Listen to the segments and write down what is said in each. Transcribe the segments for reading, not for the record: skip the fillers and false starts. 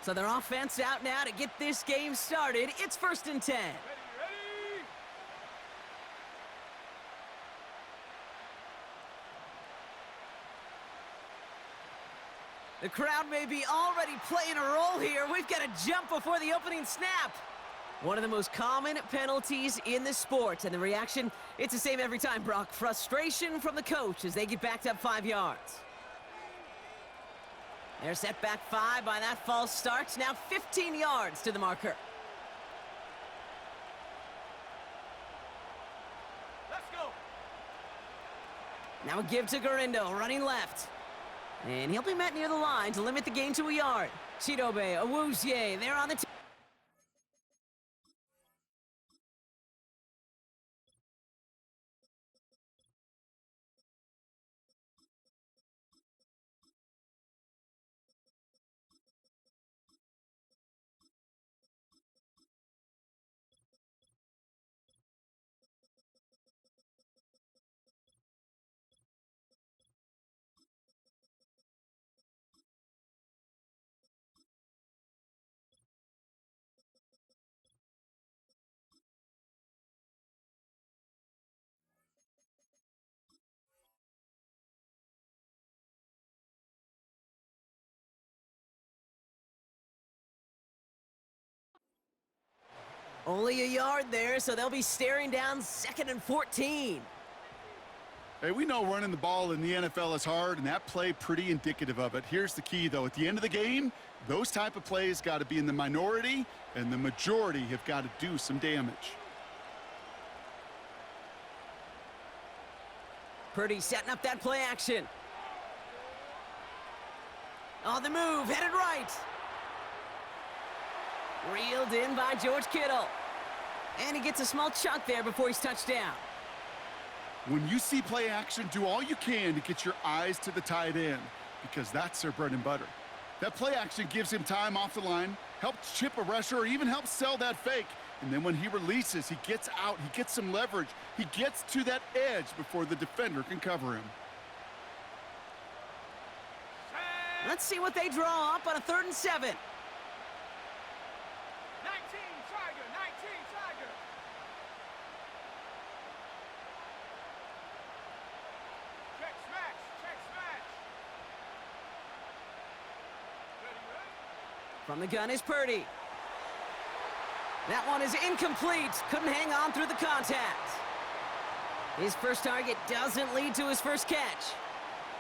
So their offense out now to get this game started. It's 1st and 10. Ready? The crowd may be already playing a role here. We've got to jump before the opening snap. One of the most common penalties in the sport, and the reaction, it's the same every time, Brock. Frustration from the coach as they get backed up 5 yards. They're set back 5 by that false start. Now 15 yards to the marker. Let's go. Now a give to Garindo, running left. And he'll be met near the line to limit the gain to a yard. Chidobe, Awuzie, they're on the Only a yard there, so they'll be staring down 2nd and 14. Hey, we know running the ball in the NFL is hard, and that play pretty indicative of it. Here's the key, though. At the end of the game, those type of plays got to be in the minority, and the majority have got to do some damage. Purdy setting up that play action. On the move, headed right. Reeled in by George Kittle. And he gets a small chunk there before he's touched down. When you see play action, do all you can to get your eyes to the tight end, because that's their bread and butter. That play action gives him time off the line, helps chip a rusher, or even helps sell that fake. And then when he releases, he gets out, he gets some leverage. He gets to that edge before the defender can cover him. Let's see what they draw up on a 3rd and 7. 19 Tiger, 19 Tiger. Check smash, check smash. Ready? From the gun is Purdy. That one is incomplete. Couldn't hang on through the contact. His first target doesn't lead to his first catch.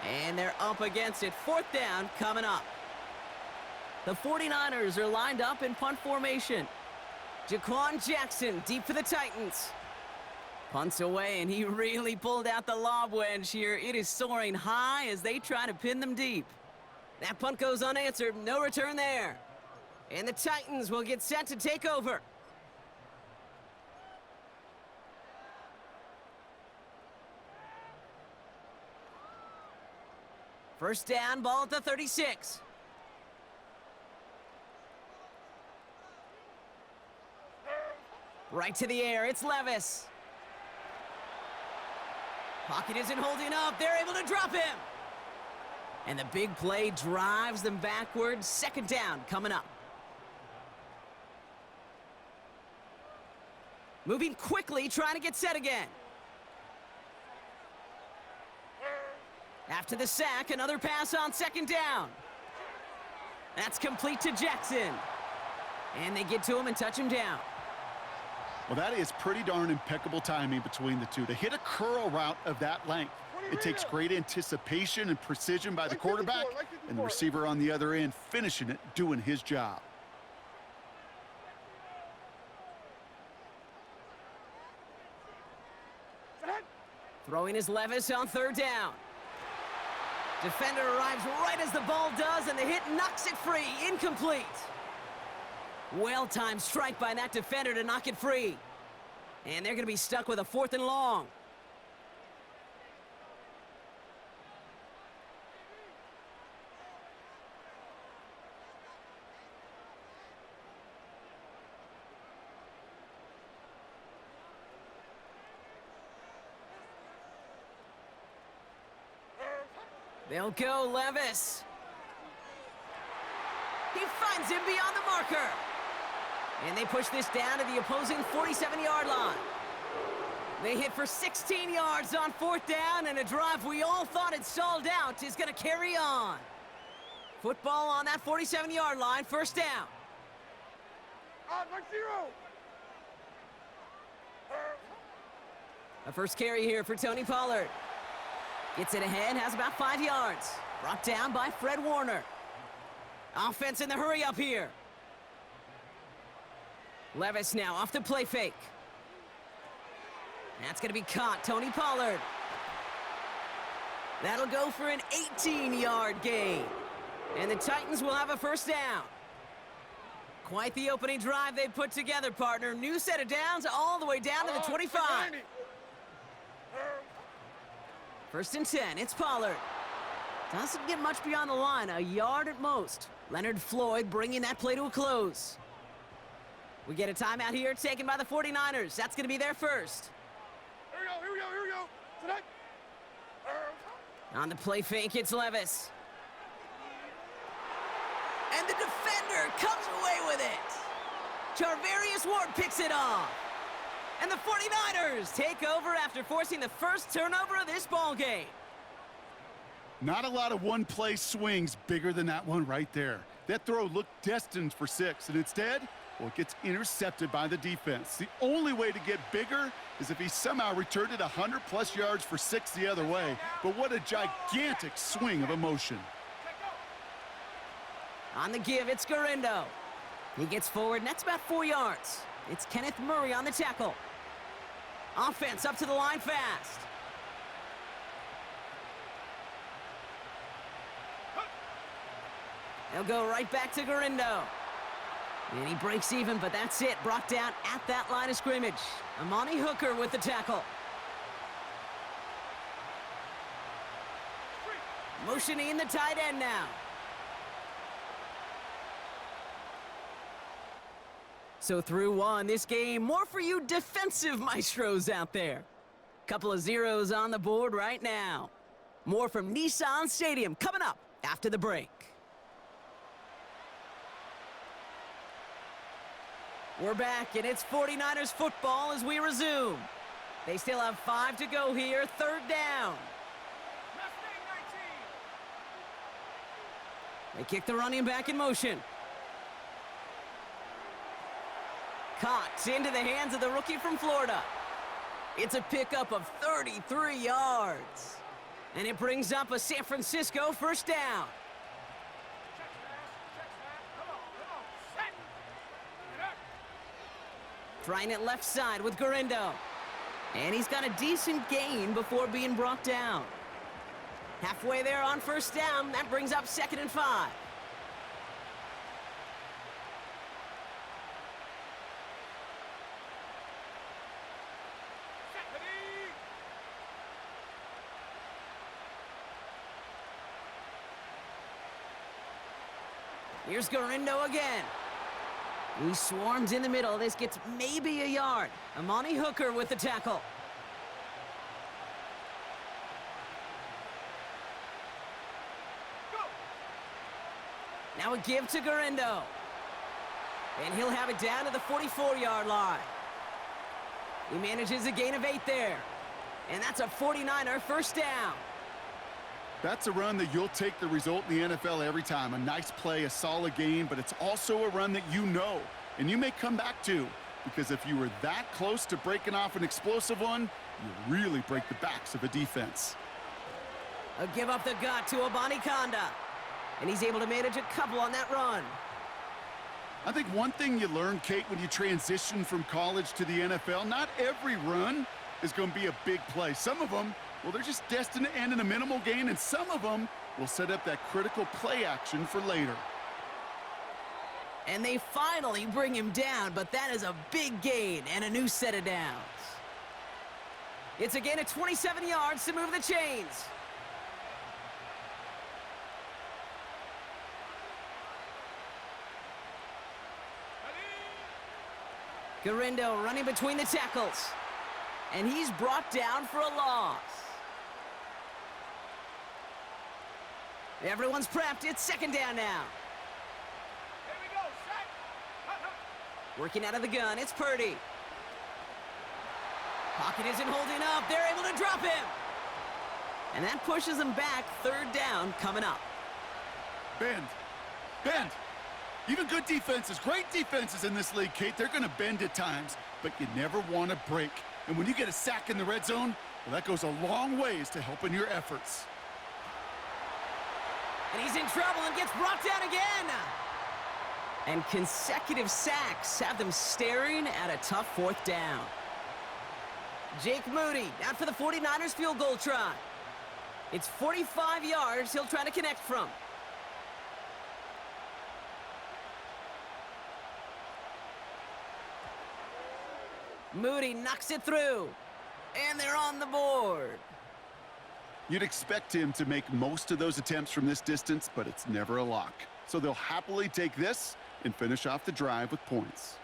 And they're up against it. 4th down coming up. The 49ers are lined up in punt formation. Jaquan Jackson deep for the Titans. Punts away, and he really pulled out the lob wedge here. It is soaring high as they try to pin them deep. That punt goes unanswered. No return there. And the Titans will get set to take over. First down, ball at the 36. Right to the air, it's Levis. Pocket isn't holding up, they're able to drop him. And the big play drives them backwards. 2nd down coming up. Moving quickly, trying to get set again. After the sack, another pass on 2nd down. That's complete to Jackson. And they get to him and touch him down. Well, that is pretty darn impeccable timing between the two. To hit a curl route of that length, it takes great anticipation and precision by the quarterback, and the receiver on the other end finishing it, doing his job. Throwing his Levis on 3rd down. Defender arrives right as the ball does, and the hit knocks it free. Incomplete. Well-timed strike by that defender to knock it free. And they're going to be stuck with a 4th and long. They'll go Levis. He finds him beyond the marker. And they push this down to the opposing 47-yard line. They hit for 16 yards on 4th down, and a drive we all thought had stalled out is going to carry on. Football on that 47-yard line, 1st down. On 1-0. A first carry here for Tony Pollard. Gets it ahead, has about 5 yards. Brought down by Fred Warner. Offense in the hurry up here. Levis now off the play fake. That's going to be caught, Tony Pollard. That'll go for an 18-yard gain. And the Titans will have a 1st down. Quite the opening drive they put together, partner. New set of downs all the way down to the 25. 1st and 10, it's Pollard. Doesn't get much beyond the line, a yard at most. Leonard Floyd bringing that play to a close. We get a timeout here taken by the 49ers. That's going to be their first. Here we go. Tonight. On the play fake, it's Levis. And the defender comes away with it. Charvarius Ward picks it off. And the 49ers take over after forcing the first turnover of this ball game. Not a lot of one-play swings bigger than that one right there. That throw looked destined for 6, and instead, well, it gets intercepted by the defense. The only way to get bigger is if he somehow returned it 100-plus yards for 6 the other way. But what a gigantic swing of emotion. On the give, it's Garindo. He gets forward, and that's about 4 yards. It's Kenneth Murray on the tackle. Offense up to the line fast. They'll go right back to Garindo. And he breaks even, but that's it. Brought down at that line of scrimmage. Amani Hooker with the tackle. Motioning the tight end now. So through one, this game, more for you defensive maestros out there. Couple of zeros on the board right now. More from Nissan Stadium coming up after the break. We're back, and it's 49ers football as we resume. They still have 5 to go here, 3rd down. They kick the running back in motion. Caught into the hands of the rookie from Florida. It's a pickup of 33 yards. And it brings up a San Francisco 1st down. Trying it left side with Garindo. And he's got a decent gain before being brought down. Halfway there on 1st down. That brings up 2nd and 5. Here's Garindo again. He swarms in the middle. This gets maybe a yard. Amani Hooker with the tackle. Go. Now a give to Garindo. And he'll have it down to the 44-yard line. He manages a gain of 8 there. And that's a 49er 1st down. That's a run that you'll take the result in the NFL every time. A nice play, a solid game, but it's also a run that you know, and you may come back to, because if you were that close to breaking off an explosive one, you really break the backs of a defense. A give up the gut to Abani Kanda, and he's able to manage a couple on that run. I think one thing you learn, Kate, when you transition from college to the NFL, not every run is going to be a big play. Some of them, well, they're just destined to end in a minimal gain, and some of them will set up that critical play action for later. And they finally bring him down, but that is a big gain and a new set of downs. It's a gain of 27 yards to move the chains. Garindo running between the tackles. And he's brought down for a loss. Everyone's prepped. It's 2nd down now. Working out of the gun, it's Purdy. Pocket isn't holding up. They're able to drop him. And that pushes them back. Third down coming up. Bend. Bend. Even good defenses, great defenses in this league, Kate, they're going to bend at times, but you never want to break. And when you get a sack in the red zone, well, that goes a long ways to helping your efforts. And he's in trouble and gets brought down again. And consecutive sacks have them staring at a tough fourth down. Jake Moody out for the 49ers field goal try. It's 45 yards he'll try to connect from. Moody knocks it through. And they're on the board. You'd expect him to make most of those attempts from this distance, but it's never a lock. So they'll happily take this and finish off the drive with points.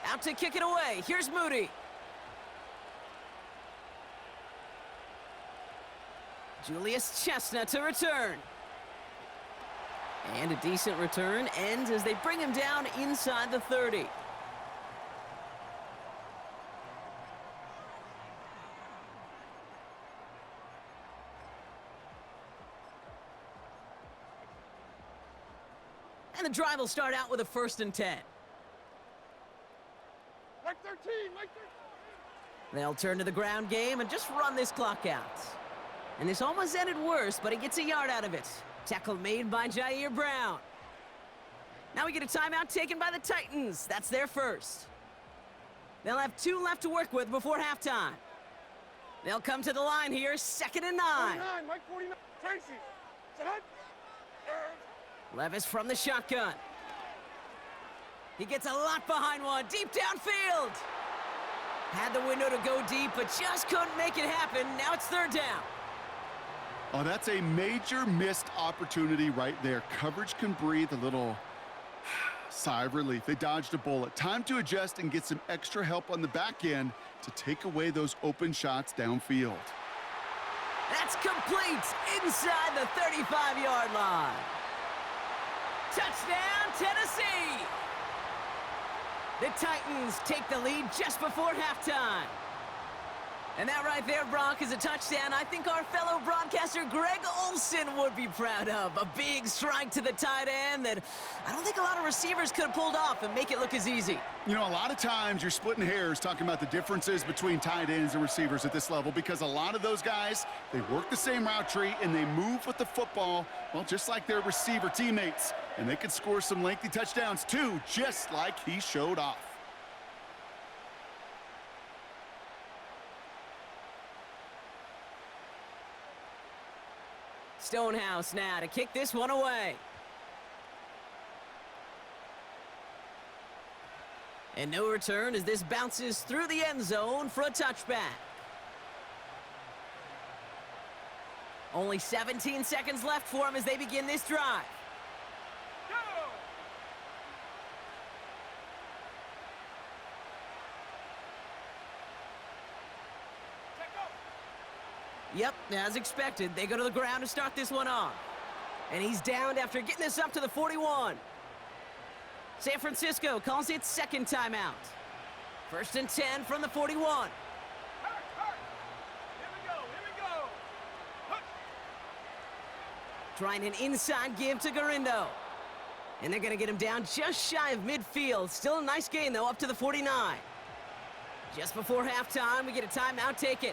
Out to kick it away. Here's Moody. Julius Chestnut to return. And a decent return ends as they bring him down inside the 30. And the drive will start out with a 1st and 10. Mike 13, Mike 13. They'll turn to the ground game and just run this clock out. And this almost ended worse, but he gets a yard out of it. Tackle made by Jair Brown. Now we get a timeout taken by the Titans. That's their first. They'll have 2 left to work with before halftime. They'll come to the line here, 2nd and 9. 49, Mike 49. Tracy. Set up. Levis from the shotgun. He gets a lot behind one, deep downfield. Had the window to go deep, but just couldn't make it happen. Now it's 3rd down. Oh, that's a major missed opportunity right there. Coverage can breathe a little sigh of relief. They dodged a bullet. Time to adjust and get some extra help on the back end to take away those open shots downfield. That's complete inside the 35-yard line. Touchdown, Tennessee! The Titans take the lead just before halftime. And that right there, Brock, is a touchdown I think our fellow broadcaster Greg Olsen would be proud of. A big strike to the tight end that I don't think a lot of receivers could have pulled off and make it look as easy. You know, a lot of times you're splitting hairs talking about the differences between tight ends and receivers at this level because a lot of those guys, they work the same route tree and they move with the football, well, just like their receiver teammates. And they can score some lengthy touchdowns too, just like he showed off. Stonehouse now to kick this one away. And no return as this bounces through the end zone for a touchback. Only 17 seconds left for him as they begin this drive. Go! Check up. Yep, as expected, they go to the ground to start this one off. And he's downed after getting this up to the 41. San Francisco calls it 2nd timeout. 1st and 10 from the 41. Hurt, hurt. Here we go, here we go. Hut. Trying an inside give to Garindo. And they're going to get him down just shy of midfield. Still a nice gain, though, up to the 49. Just before halftime, we get a timeout taken.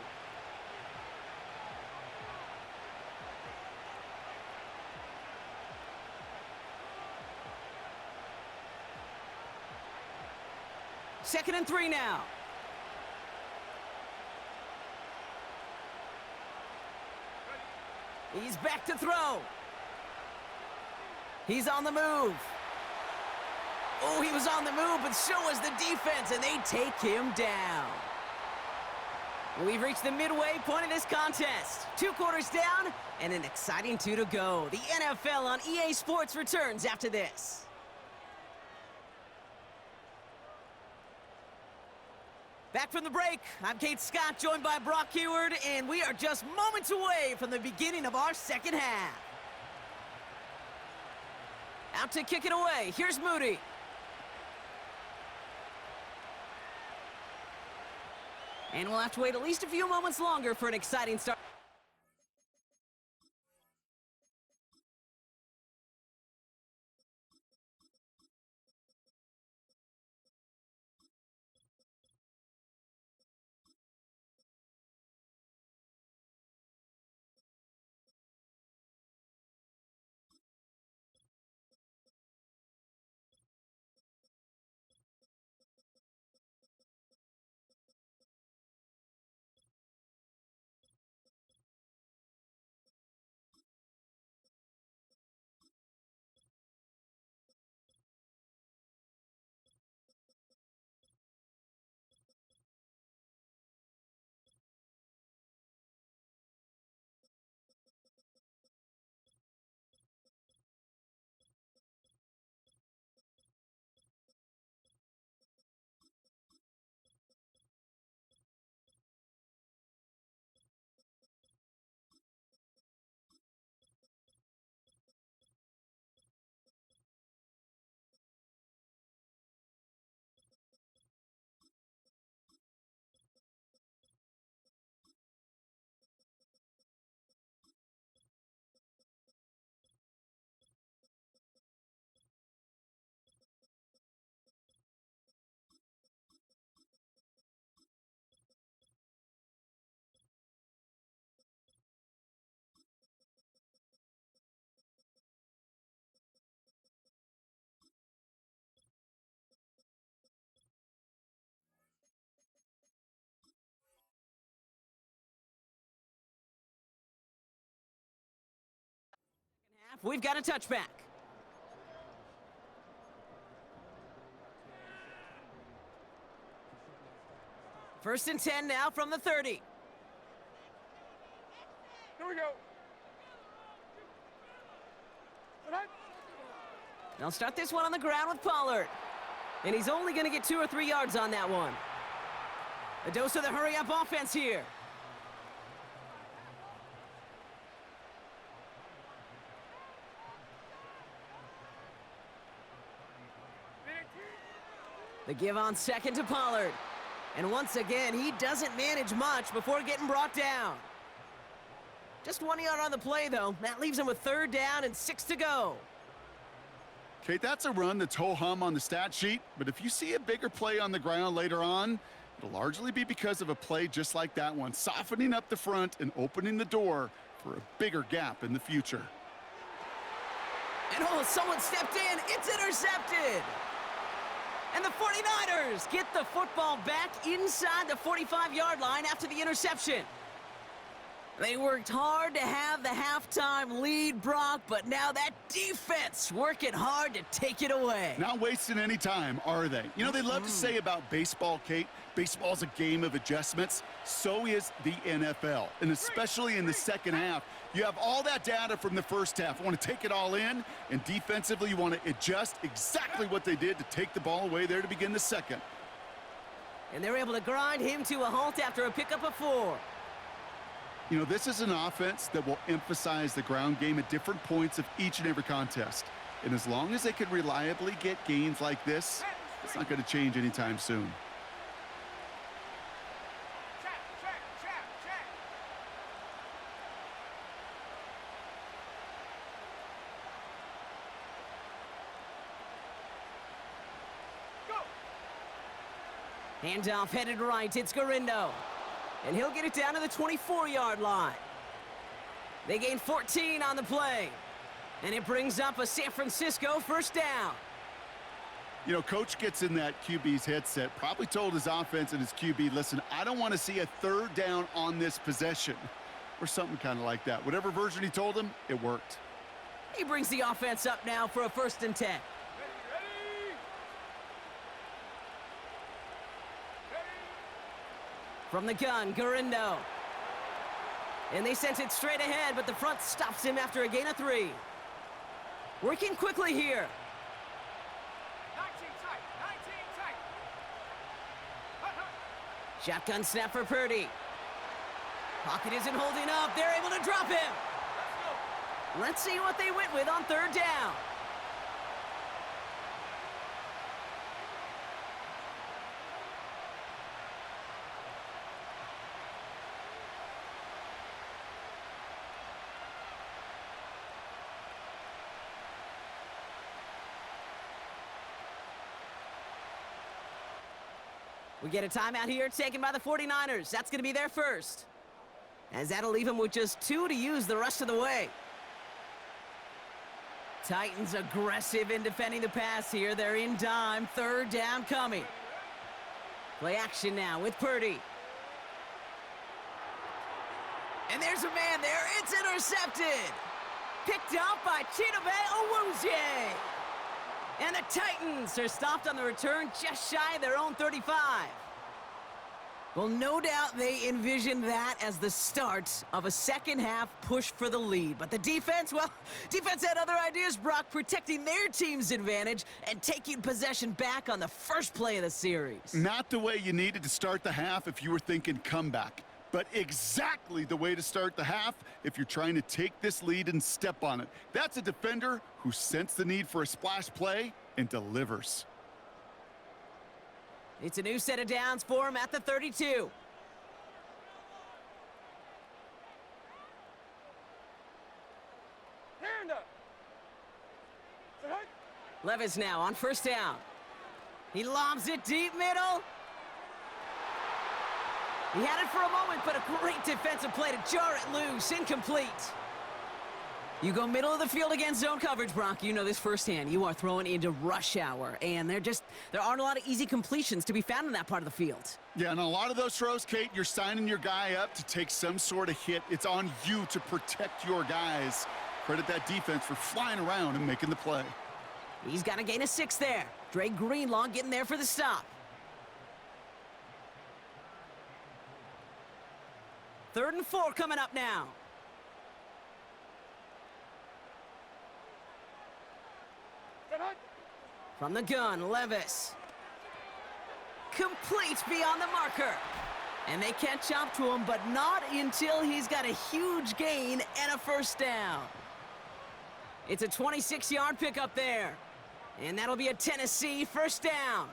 Second and 3 now. He's back to throw. He's on the move. Oh, he was on the move, but so was the defense, and they take him down. We've reached the midway point of this contest. 2 quarters down, and an exciting 2 to go. The NFL on EA Sports returns after this. Back from the break, I'm Kate Scott, joined by Brock Heward, and we are just moments away from the beginning of our second half. Out to kick it away, here's Moody. And we'll have to wait at least a few moments longer for an exciting start. We've got a touchback. First and 10 now from the 30. Here we go. They'll start this one on the ground with Pollard. And he's only going to get 2 or 3 yards on that one. A dose of the hurry-up offense here. The give on second to Pollard. And once again, he doesn't manage much before getting brought down. Just 1 yard on the play, though. That leaves him with 3rd down and 6 to go. Kate, that's a run that's ho-hum on the stat sheet, but if you see a bigger play on the ground later on, it'll largely be because of a play just like that one, softening up the front and opening the door for a bigger gap in the future. And oh, someone stepped in. It's intercepted. And the 49ers get the football back inside the 45-yard line after the interception. They worked hard to have the halftime lead, Brock, but now that defense working hard to take it away. Not wasting any time, are they? You know, they love to say about baseball, Kate, baseball's a game of adjustments. So is the NFL, and especially in the second half. You have all that data from the first half. You want to take it all in, and defensively you want to adjust exactly what they did to take the ball away there to begin the second. And they're able to grind him to a halt after a pickup of 4. You know, this is an offense that will emphasize the ground game at different points of each and every contest. And as long as they can reliably get gains like this, it's not going to change anytime soon. Handoff headed right, it's Garindo. And he'll get it down to the 24-yard line. They gain 14 on the play. And it brings up a San Francisco 1st down. You know, coach gets in that QB's headset, probably told his offense and his QB, listen, I don't want to see a 3rd down on this possession. Or something kind of like that. Whatever version he told him, it worked. He brings the offense up now for a 1st and 10. From the gun, Garindo. And they sent it straight ahead, but the front stops him after a gain of 3. Working quickly here. 19 tight, 19 tight. Shotgun snap for Purdy. Pocket isn't holding up. They're able to drop him. Let's see what they went with on third down. We get a timeout here taken by the 49ers. That's going to be their first, as that'll leave them with just 2 to use the rest of the way. Titans aggressive in defending the pass here. They're in dime. Third down coming. Play action now with Purdy. And there's a man there. It's intercepted. Picked up by Chidobe Awuzie. And the Titans are stopped on the return just shy of their own 35. Well, no doubt they envisioned that as the start of a second-half push for the lead. But the defense, well, defense had other ideas, Brock, protecting their team's advantage and taking possession back on the first play of the series. Not the way you needed to start the half if you were thinking comeback, but exactly the way to start the half if you're trying to take this lead and step on it. That's a defender who sensed the need for a splash play and delivers. It's a new set of downs for him at the 32. Hand up. Levis now on first down. He lobs it deep middle. He had it for a moment, but a great defensive play to jar it loose. Incomplete. You go middle of the field against zone coverage, Brock. You know this firsthand. You are throwing into rush hour, and there aren't a lot of easy completions to be found in that part of the field. Yeah, and a lot of those throws, Kate, you're signing your guy up to take some sort of hit. It's on you to protect your guys. Credit that defense for flying around and making the play. He's got to gain a 6 there. Dre Greenlaw getting there for the stop. 3rd and 4 coming up now. From the gun, Levis. Complete beyond the marker. And they catch up to him, but not until he's got a huge gain and a first down. It's a 26-yard pickup there. And that'll be a Tennessee first down.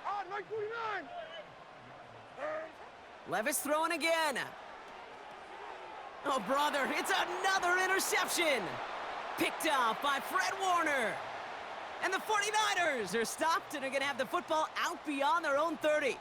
On 949. Levis throwing again. Oh, brother, it's another interception. Picked up by Fred Warner. And the 49ers are stopped and are going to have the football out beyond their own 30.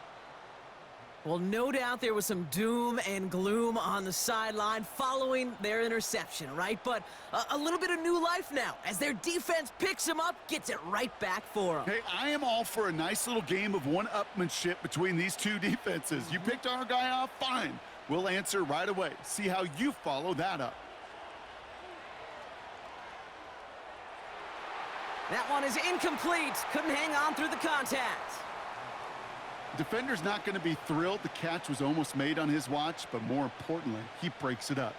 Well, no doubt there was some doom and gloom on the sideline following their interception, right? But a little bit of new life now as their defense picks them up, gets it right back for them. Hey, I am all for a nice little game of one-upmanship between these two defenses. You picked our guy off, fine. We'll answer right away. See how you follow that up. That one is incomplete. Couldn't hang on through the contact. Defender's not going to be thrilled the catch was almost made on his watch, but more importantly, he breaks it up.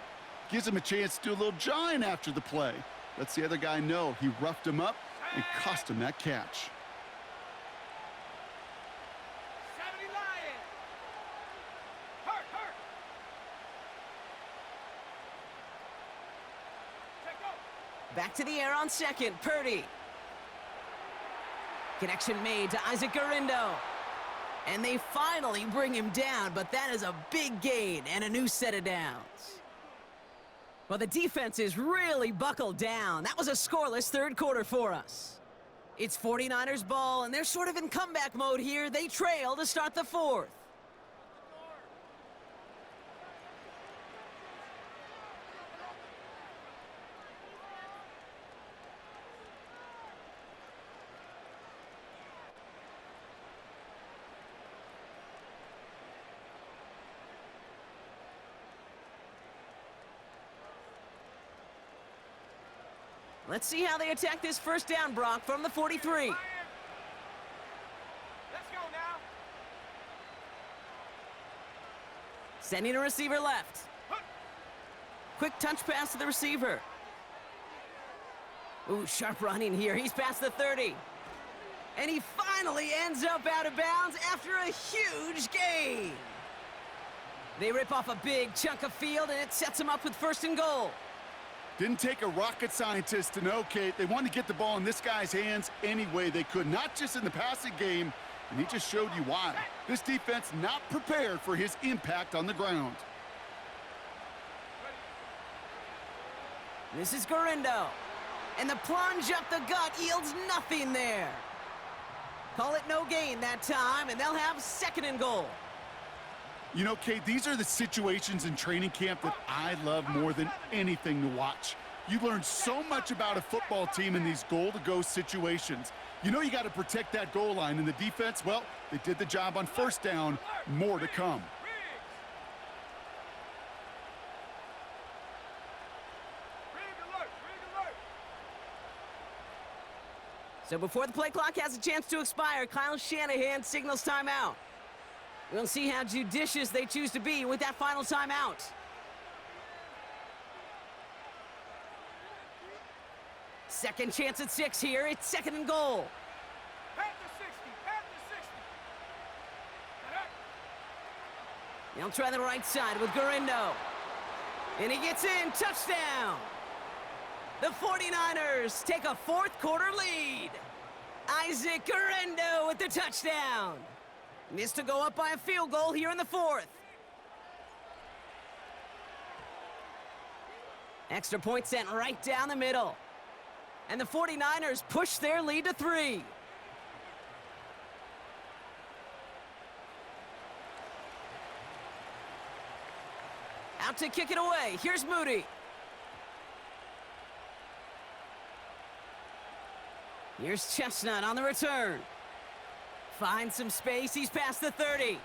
Gives him a chance to do a little jawing after the play. Lets the other guy know he roughed him up and cost him that catch. 70 Lion. Hurt. Check go. Back to the air on second. Purdy. Connection made to Isaac Garindo. And they finally bring him down, but that is a big gain and a new set of downs. Well, the defense is really buckled down. That was a scoreless third quarter for us. It's 49ers ball, and they're sort of in comeback mode here. They trail to start the fourth. Let's see how they attack this first down, Brock, from the 43. Let's go now. Sending a receiver left. Quick touch pass to the receiver. Ooh, sharp running here. He's past the 30. And he finally finally ends up out of bounds after a huge gain. They rip off a big chunk of field, and it sets them up with 1st and goal. Didn't take a rocket scientist to know, Kate. They wanted to get the ball in this guy's hands any way they could, not just in the passing game, and he just showed you why. This defense not prepared for his impact on the ground. This is Garindo. And the plunge up the gut yields nothing there. Call it no gain that time, and they'll have 2nd and goal. You know, Kate, these are the situations in training camp that I love more than anything to watch. You learn so much about a football team in these goal-to-go situations. You know you got to protect that goal line, and the defense, well, they did the job on 1st down. More to come. So before the play clock has a chance to expire, Kyle Shanahan signals timeout. We'll see how judicious they choose to be with that final timeout. Second chance at 6 here. It's 2nd and goal. Pat to 60. Pat to 60. They'll try the right side with Garindo. And he gets in. Touchdown. The 49ers take a 4th quarter lead. Isaac Garindo with the touchdown. This to go up by a field goal here in the 4th. Extra point sent right down the middle. And the 49ers push their lead to 3. Out to kick it away. Here's Moody. Here's Chestnut on the return. Finds some space. He's past the 30.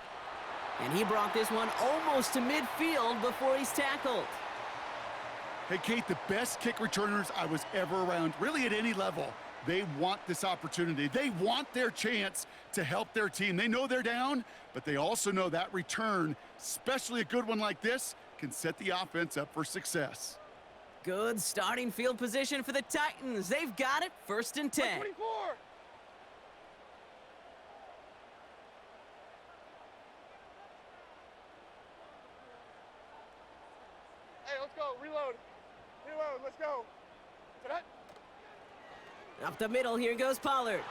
And he brought this one almost to midfield before he's tackled. Hey, Kate, the best kick returners I was ever around, really at any level, they want this opportunity. They want their chance to help their team. They know they're down, but they also know that return, especially a good one like this, can set the offense up for success. Good starting field position for the Titans. They've got it, 1st and 10. 24. Hey, let's go. Reload. Reload. Let's go. Up the middle, here goes Pollard.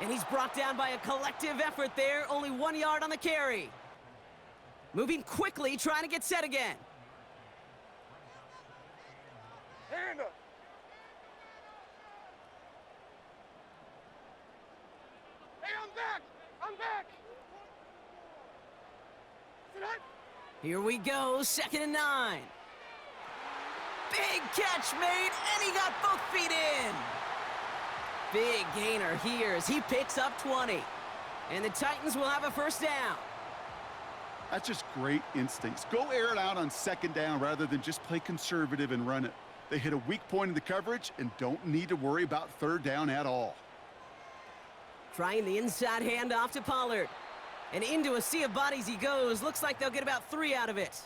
And he's brought down by a collective effort there. Only 1 yard on the carry. Moving quickly, trying to get set again. Hand up. Hey, I'm back. I'm back. Here we go, 2nd and 9. Big catch made, and he got both feet in. Big gainer here as he picks up 20. And the Titans will have a 1st down. That's just great instincts. Go air it out on 2nd down rather than just play conservative and run it. They hit a weak point in the coverage and don't need to worry about 3rd down at all. Trying the inside handoff to Pollard. And into a sea of bodies he goes. Looks like they'll get about 3 out of it.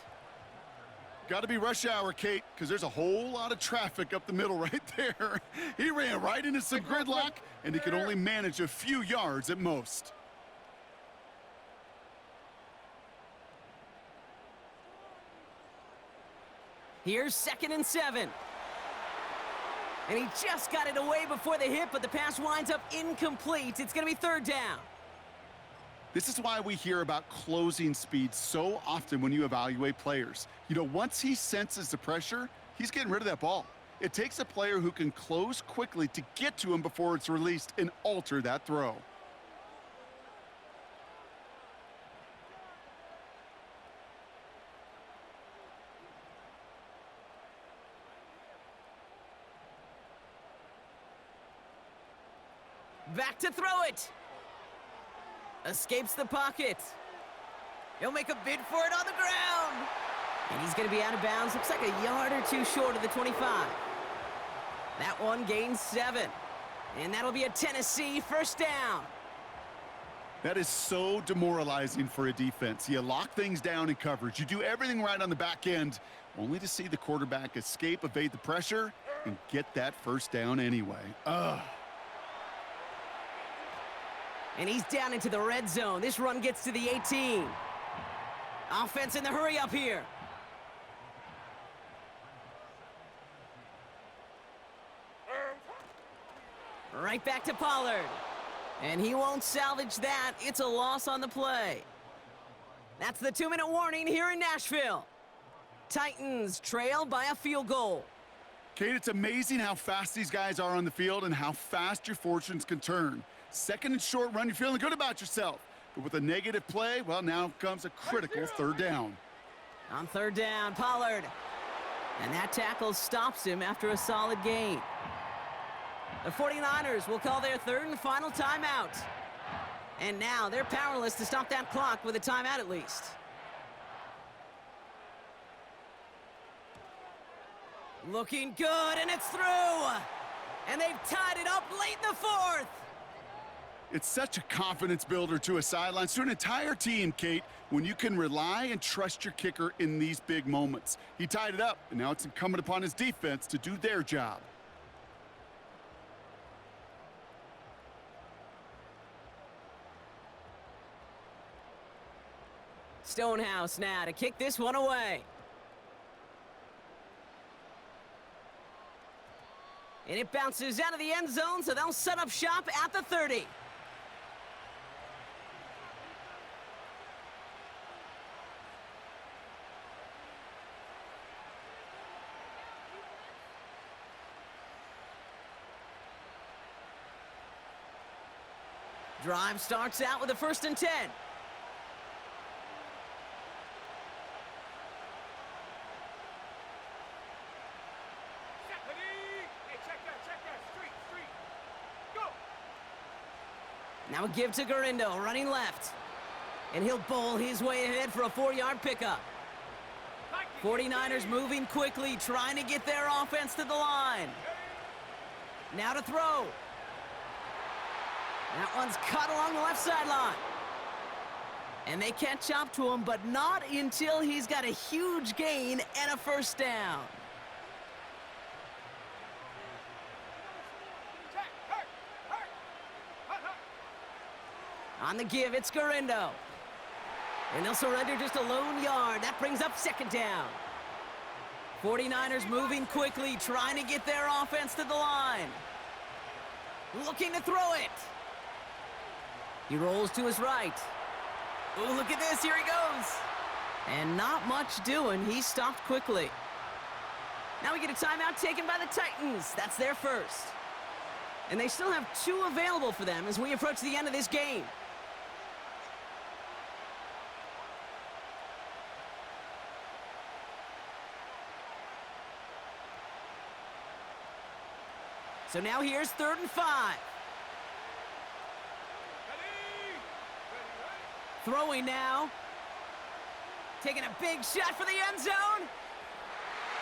Got to be rush hour, Kate, because there's a whole lot of traffic up the middle right there. He ran right into some gridlock, and he could only manage a few yards at most. Here's 2nd and 7. And he just got it away before the hit, but the pass winds up incomplete. It's going to be 3rd down. This is why we hear about closing speed so often when you evaluate players. You know, once he senses the pressure, he's getting rid of that ball. It takes a player who can close quickly to get to him before it's released and alter that throw. Back to throw it. Escapes the pocket. He'll make a bid for it on the ground. And he's going to be out of bounds. Looks like a yard or 2 short of the 25. That one gains 7. And that'll be a Tennessee 1st down. That is so demoralizing for a defense. You lock things down in coverage. You do everything right on the back end, only to see the quarterback escape, evade the pressure, and get that 1st down anyway. Ugh. And he's down into the red zone. This run gets to the 18. Offense in the hurry up here. Right back to Pollard. And he won't salvage that. It's a loss on the play. That's the 2-minute warning here in Nashville. Titans trail by a field goal. Kate, it's amazing how fast these guys are on the field and how fast your fortunes can turn. Second and short run, you're feeling good about yourself. But with a negative play, well, now comes a critical third down. On third down, Pollard. And that tackle stops him after a solid gain. The 49ers will call their third and final timeout. And now they're powerless to stop that clock with a timeout at least. Looking good, and it's through. And they've tied it up late in the fourth. It's such a confidence builder to a sideline, to an entire team, Kate, when you can rely and trust your kicker in these big moments. He tied it up, and now it's incumbent upon his defense to do their job. Stonehouse now to kick this one away. And it bounces out of the end zone, so they'll set up shop at the 30. Drive starts out with a 1st and 10. Now a give to Garindo, running left. And he'll bowl his way ahead for a 4-yard pickup. 49ers moving quickly, trying to get their offense to the line. Now to throw. That one's cut along the left sideline. And they catch up to him, but not until he's got a huge gain and a 1st down. On the give, it's Garindo. And they'll surrender just a lone yard. That brings up 2nd down. 49ers moving quickly, trying to get their offense to the line. Looking to throw it. He rolls to his right. Oh, look at this. Here he goes. And not much doing. He stopped quickly. Now we get a timeout taken by the Titans. That's their first. And they still have 2 available for them as we approach the end of this game. So now here's 3rd and 5. Throwing now. Taking a big shot for the end zone.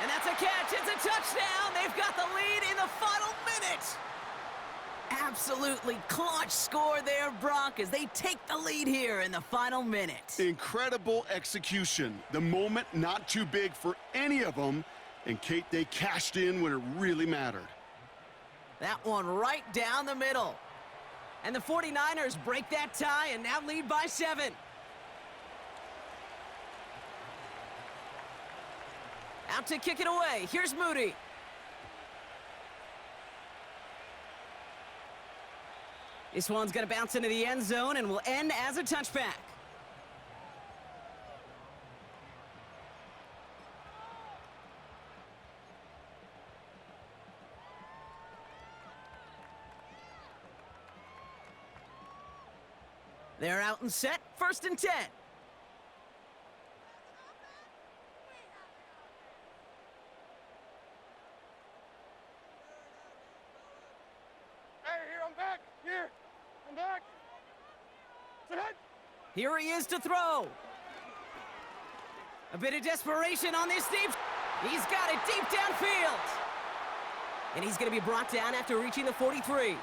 And that's a catch. It's a touchdown. They've got the lead in the final minute. Absolutely clutch score there, Brock, as they take the lead here in the final minute. Incredible execution. The moment not too big for any of them. And, Kate, they cashed in when it really mattered. That one right down the middle. And the 49ers break that tie and now lead by 7. Out to kick it away. Here's Moody. This one's going to bounce into the end zone and will end as a touchback. They're out and set, 1st and 10. I'm back. I'm back. Here he is to throw. A bit of desperation on this deep. He's got it deep downfield. And he's going to be brought down after reaching the 43.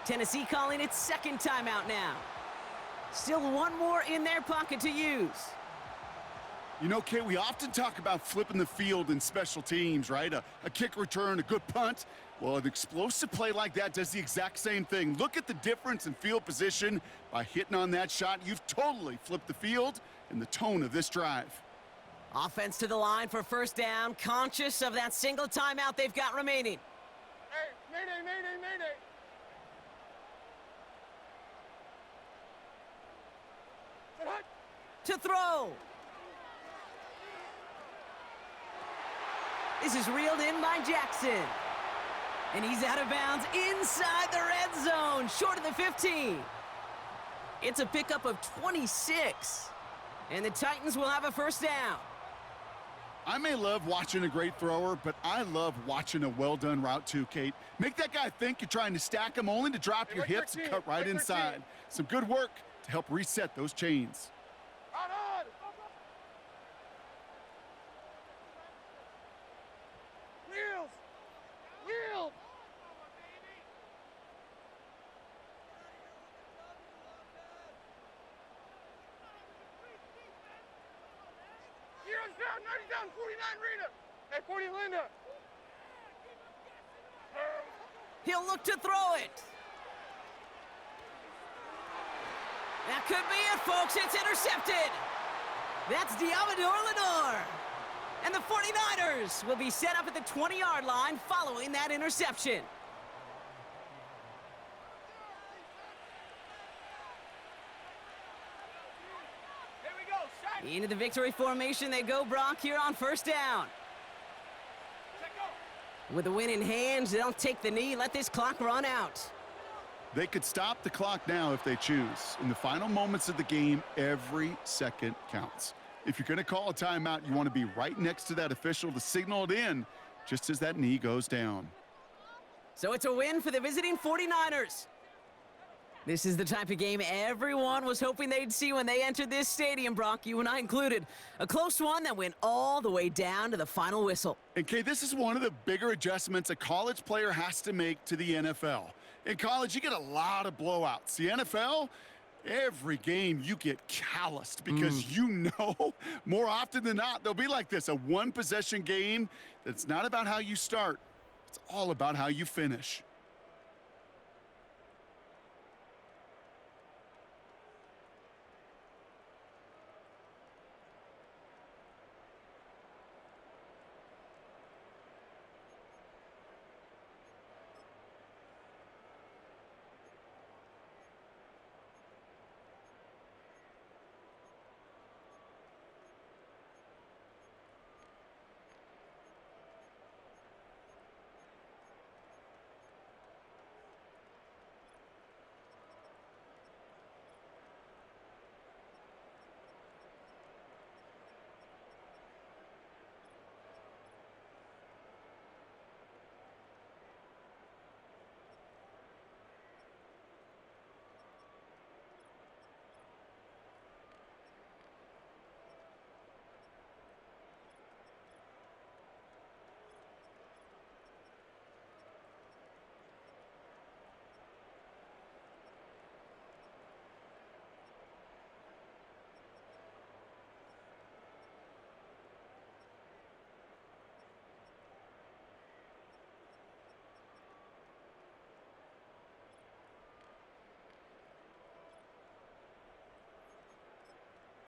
Tennessee calling its 2nd timeout now. Still 1 more in their pocket to use. You know, Kate, we often talk about flipping the field in special teams, right? A kick return, a good punt. Well, an explosive play like that does the exact same thing. Look at the difference in field position. By hitting on that shot, you've totally flipped the field and the tone of this drive. Offense to the line for first down, conscious of that single timeout they've got remaining. Hey, mayday, mayday, mayday. Set hut. To throw. This is reeled in by Jackson. And he's out of bounds inside the red zone, short of the 15. It's a pickup of 26. And the Titans will have a first down. I may love watching a great thrower, but I love watching a well-done route too, Kate. Make that guy think you're trying to stack him only to drop your hips and cut right inside. Some good work to help reset those chains. Out on. Wheels. Wheels. Zero's down, 90 down, 49 Rita. Hey, 40 Linda. He'll look to throw it. That could be it, folks. It's intercepted. That's Diamador Lenore. And the 49ers will be set up at the 20-yard line following that interception. Here we go, shot. Into the victory formation they go, Brock, here on first down. Check go. With the win in hand, they'll take the knee, let this clock run out. They could stop the clock now if they choose. In the final moments of the game, every second counts. If you're going to call a timeout, you want to be right next to that official to signal it in just as that knee goes down. So it's a win for the visiting 49ers. This is the type of game everyone was hoping they'd see when they entered this stadium, Brock, you and I included. A close one that went all the way down to the final whistle. And Kay, this is one of the bigger adjustments a college player has to make to the NFL. In college, you get a lot of blowouts. The NFL, every game you get calloused because you know more often than not, they'll be like this, a one-possession game that's not about how you start. It's all about how you finish.